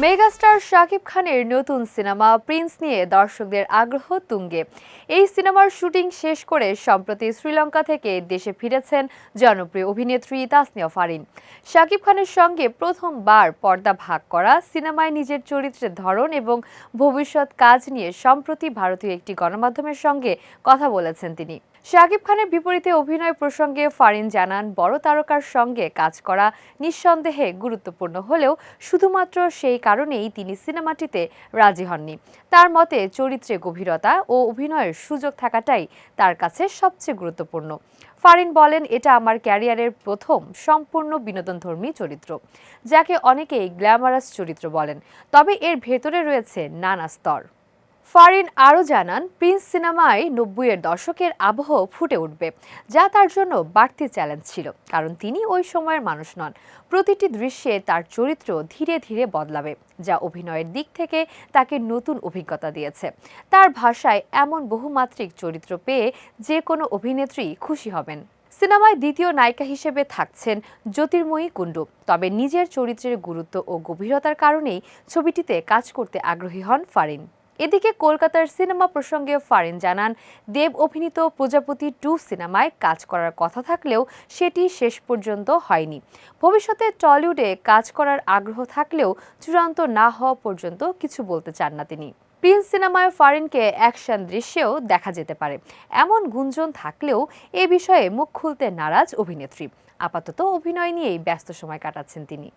Megastar Shakib খানের নতুন cinema Prince নিয়ে দর্শকদের আগ্রহ তুঙ্গে। এই সিনেমার শুটিং শেষ করে সম্প্রতি শ্রীলঙ্কা থেকে দেশে ফিরেছেন জনপ্রিয় অভিনেত্রী তাসনিয়া ফারিন। শাকিব খানের সঙ্গে প্রথমবার পর্দা ভাগ করা সিনেমায় নিজের চরিত্রের ধরন এবং ভবিষ্যৎ কাজ নিয়ে সম্প্রতি ভারতীয় একটি গণমাধ্যমের সঙ্গে কথা বলেছেন তিনি। শাকিব খানের বিপরীতে অভিনয় প্রসঙ্গে ফারিন জানান, বড় তারকার সঙ্গে কাজ করা নিঃসন্দেহে গুরুত্বপূর্ণ হলেও শুধুমাত্র সেই কারণেই তিনি সিনেমাটিতে রাজি হননি। তার মতে চরিত্রে গভীরতা ও অভিনয়ের সুযোগ থাকাটাই তার কাছে সবচেয়ে গুরুত্বপূর্ণ। ফারিন বলেন, এটা আমার ক্যারিয়ারের প্রথম সম্পূর্ণ বিনোদনধর্মী চরিত্র, যাকে অনেকেই গ্ল্যামারাস চরিত্র বলেন, তবে এর ভেতরে রয়েছে নানা স্তর। ফারিন আরও জানান, প্রিন্স সিনেমায় ৯০-এর দশকের আবহ ফুটে উঠবে, যা তার জন্য বাড়তি চ্যালেঞ্জ ছিল, কারণ তিনি ওই সময়ের মানুষ নন। প্রতিটি দৃশ্যে তার চরিত্র ধীরে ধীরে বদলাবে, যা অভিনয়ের দিক থেকে তাকে নতুন অভিজ্ঞতা দিয়েছে। তার ভাষায় এমন বহুমাত্রিক চরিত্র পেয়ে যে কোনো অভিনেত্রী খুশি হবেন। সিনেমায় দ্বিতীয় নায়িকা হিসেবে থাকছেন জ্যোতির্ময়ী কুণ্ডু, তবে নিজের চরিত্রের গুরুত্ব ও গভীরতার কারণেই ছবিটিতে কাজ করতে আগ্রহী হন ফারিন। এদিকে কলকাতার সিনেমা প্রসঙ্গে ফারিন জানান, দেব অভিনীত প্রজাপতি 2 সিনেমায় কাজ করার কথা থাকলেও সেটি শেষ পর্যন্ত হয়নি। ভবিষ্যতে টলিউডে কাজ করার আগ্রহ থাকলেও চূড়ান্ত না হওয়া পর্যন্ত কিছু বলতে চান না তিনি। প্রিন্স সিনেমায় ফারিনকে অ্যাকশন দৃশ্যেও দেখা যেতে পারে এমন গুঞ্জন থাকলেও এ বিষয়ে মুখ খুলতে নারাজ অভিনেত্রী। আপাতত অভিনয় নিয়েই ব্যস্ত সময় কাটাচ্ছেন তিনি।